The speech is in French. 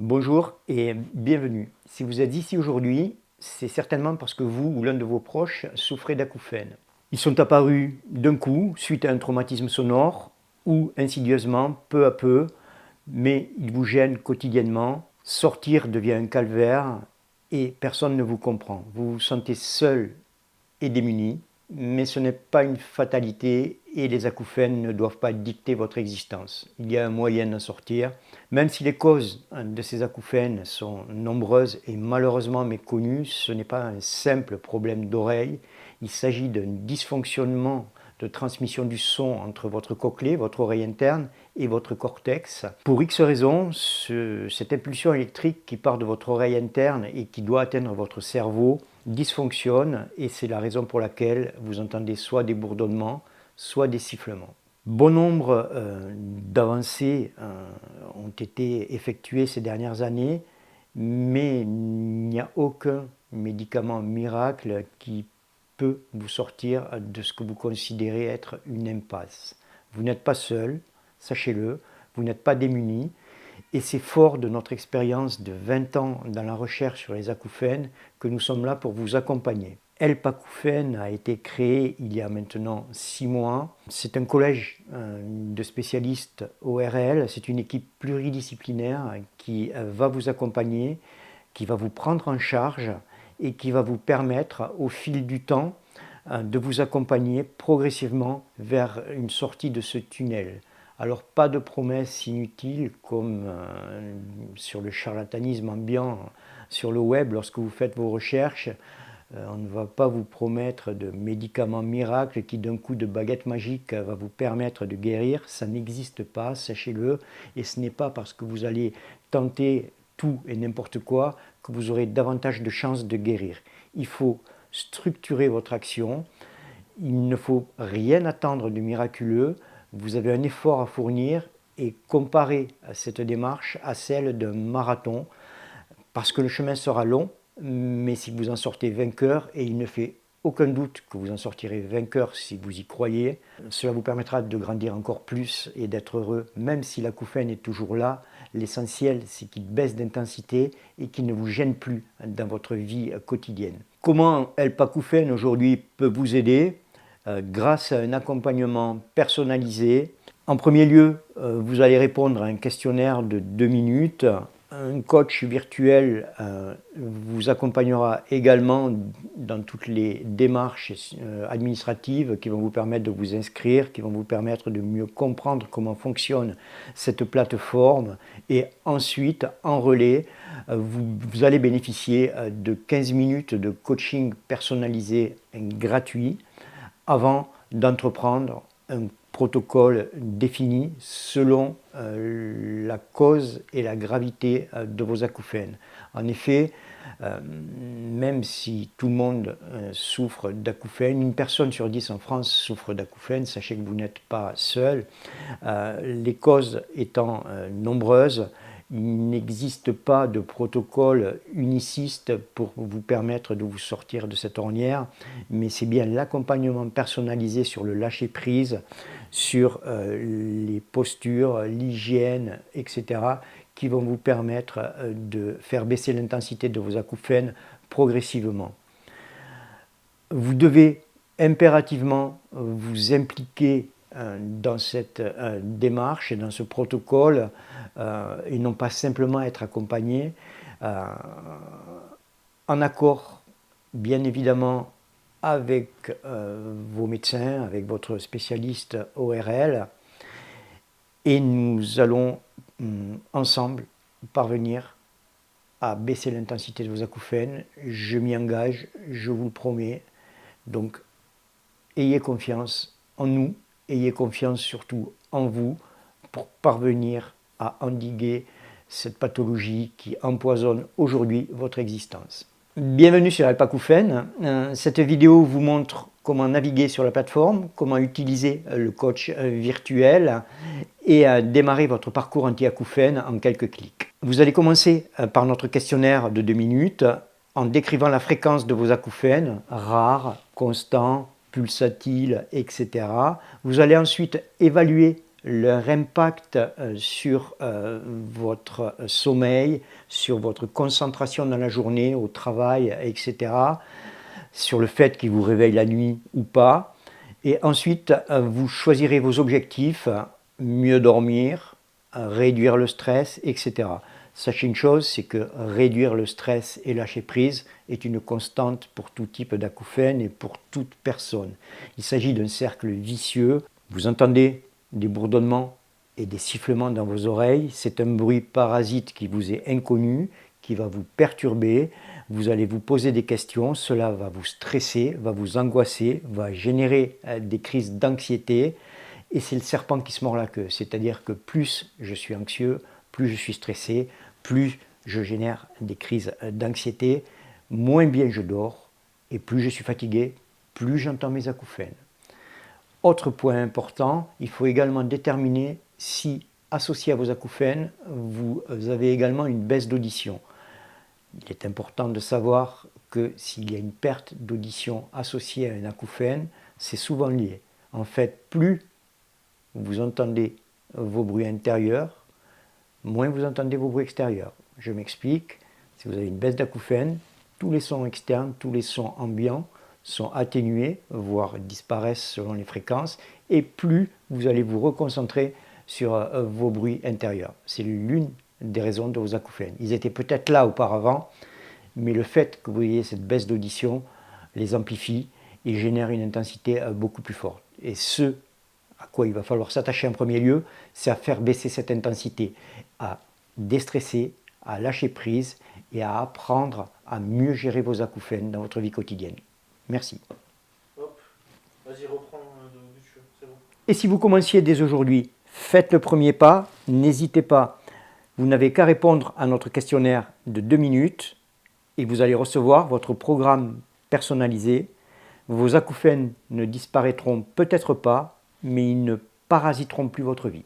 Bonjour et bienvenue. Si vous êtes ici aujourd'hui, c'est certainement parce que vous ou l'un de vos proches souffrez d'acouphènes. Ils sont apparus d'un coup, suite à un traumatisme sonore, ou insidieusement, peu à peu, mais ils vous gênent quotidiennement. Sortir devient un calvaire et personne ne vous comprend. Vous vous sentez seul et démuni, mais ce n'est pas une fatalité et les acouphènes ne doivent pas dicter votre existence. Il y a un moyen d'en sortir, même si les causes de ces acouphènes sont nombreuses et malheureusement méconnues. Ce n'est pas un simple problème d'oreille, il s'agit d'un dysfonctionnement de transmission du son entre votre cochlée, votre oreille interne et votre cortex. Pour X raisons, cette impulsion électrique qui part de votre oreille interne et qui doit atteindre votre cerveau dysfonctionne et c'est la raison pour laquelle vous entendez soit des bourdonnements, soit des sifflements. Bon nombre d'avancées ont été effectuées ces dernières années, mais il n'y a aucun médicament miracle qui peut vous sortir de ce que vous considérez être une impasse. Vous n'êtes pas seul, sachez-le, vous n'êtes pas démuni, et c'est fort de notre expérience de 20 ans dans la recherche sur les acouphènes que nous sommes là pour vous accompagner. Help Acouphènes a été créé il y a maintenant 6 mois. C'est un collège de spécialistes ORL, c'est une équipe pluridisciplinaire qui va vous accompagner, qui va vous prendre en charge et qui va vous permettre au fil du temps de vous accompagner progressivement vers une sortie de ce tunnel. Alors pas de promesses inutiles comme sur le charlatanisme ambiant sur le web lorsque vous faites vos recherches. On ne va pas vous promettre de médicaments miracles qui d'un coup de baguette magique va vous permettre de guérir. Ça n'existe pas, sachez-le. Et ce n'est pas parce que vous allez tenter tout et n'importe quoi que vous aurez davantage de chances de guérir. Il faut structurer votre action. Il ne faut rien attendre de miraculeux. Vous avez un effort à fournir et comparez cette démarche à celle d'un marathon parce que le chemin sera long, mais si vous en sortez vainqueur, et il ne fait aucun doute que vous en sortirez vainqueur si vous y croyez, cela vous permettra de grandir encore plus et d'être heureux, même si l'acouphène est toujours là. L'essentiel, c'est qu'il baisse d'intensité et qu'il ne vous gêne plus dans votre vie quotidienne. Comment Help Acouphènes aujourd'hui peut vous aider grâce à un accompagnement personnalisé. En premier lieu, vous allez répondre à un questionnaire de 2 minutes. Un coach virtuel vous accompagnera également dans toutes les démarches administratives qui vont vous permettre de vous inscrire, qui vont vous permettre de mieux comprendre comment fonctionne cette plateforme. Et ensuite, en relais, vous allez bénéficier de 15 minutes de coaching personnalisé gratuit avant d'entreprendre un protocole défini selon la cause et la gravité de vos acouphènes. En effet, même si tout le monde souffre d'acouphènes, une personne sur 10 en France souffre d'acouphènes, sachez que vous n'êtes pas seul. Les causes étant nombreuses, il n'existe pas de protocole uniciste pour vous permettre de vous sortir de cette ornière, mais c'est bien l'accompagnement personnalisé sur le lâcher-prise, sur les postures, l'hygiène, etc., qui vont vous permettre de faire baisser l'intensité de vos acouphènes progressivement. Vous devez impérativement vous impliquer dans cette démarche et dans ce protocole et non pas simplement être accompagné en accord bien évidemment avec vos médecins, avec votre spécialiste ORL et nous allons ensemble parvenir à baisser l'intensité de vos acouphènes. Je m'y engage, je vous le promets. Donc ayez confiance en nous. Ayez confiance surtout en vous pour parvenir à endiguer cette pathologie qui empoisonne aujourd'hui votre existence. Bienvenue sur Help Acouphènes. Cette vidéo vous montre comment naviguer sur la plateforme, comment utiliser le coach virtuel et démarrer votre parcours anti-acouphènes en quelques clics. Vous allez commencer par notre questionnaire de 2 minutes en décrivant la fréquence de vos acouphènes, rares, constants, pulsatiles, etc. Vous allez ensuite évaluer leur impact sur votre sommeil, sur votre concentration dans la journée, au travail, etc., sur le fait qu'ils vous réveillent la nuit ou pas. Et ensuite, vous choisirez vos objectifs, mieux dormir, réduire le stress, etc. Sachez une chose, c'est que réduire le stress et lâcher prise est une constante pour tout type d'acouphènes et pour toute personne. Il s'agit d'un cercle vicieux. Vous entendez des bourdonnements et des sifflements dans vos oreilles. C'est un bruit parasite qui vous est inconnu, qui va vous perturber. Vous allez vous poser des questions, cela va vous stresser, va vous angoisser, va générer des crises d'anxiété. Et c'est le serpent qui se mord la queue. C'est-à-dire que plus je suis anxieux, plus je suis stressé, plus je génère des crises d'anxiété, moins bien je dors, et plus je suis fatigué, plus j'entends mes acouphènes. Autre point important, il faut également déterminer si, associé à vos acouphènes, vous avez également une baisse d'audition. Il est important de savoir que s'il y a une perte d'audition associée à un acouphène, c'est souvent lié. En fait, plus vous entendez vos bruits intérieurs, moins vous entendez vos bruits extérieurs. Je m'explique, si vous avez une baisse d'acouphènes, tous les sons externes, tous les sons ambiants sont atténués, voire disparaissent selon les fréquences, et plus vous allez vous reconcentrer sur vos bruits intérieurs. C'est l'une des raisons de vos acouphènes. Ils étaient peut-être là auparavant, mais le fait que vous ayez cette baisse d'audition les amplifie et génère une intensité beaucoup plus forte. Et ce à quoi il va falloir s'attacher en premier lieu, c'est à faire baisser cette intensité, à déstresser, à lâcher prise et à apprendre à mieux gérer vos acouphènes dans votre vie quotidienne. Merci. Hop, vas-y, reprends dessus, c'est bon. Et si vous commenciez dès aujourd'hui, faites le premier pas, n'hésitez pas. Vous n'avez qu'à répondre à notre questionnaire de 2 minutes et vous allez recevoir votre programme personnalisé. Vos acouphènes ne disparaîtront peut-être pas, mais ils ne parasiteront plus votre vie.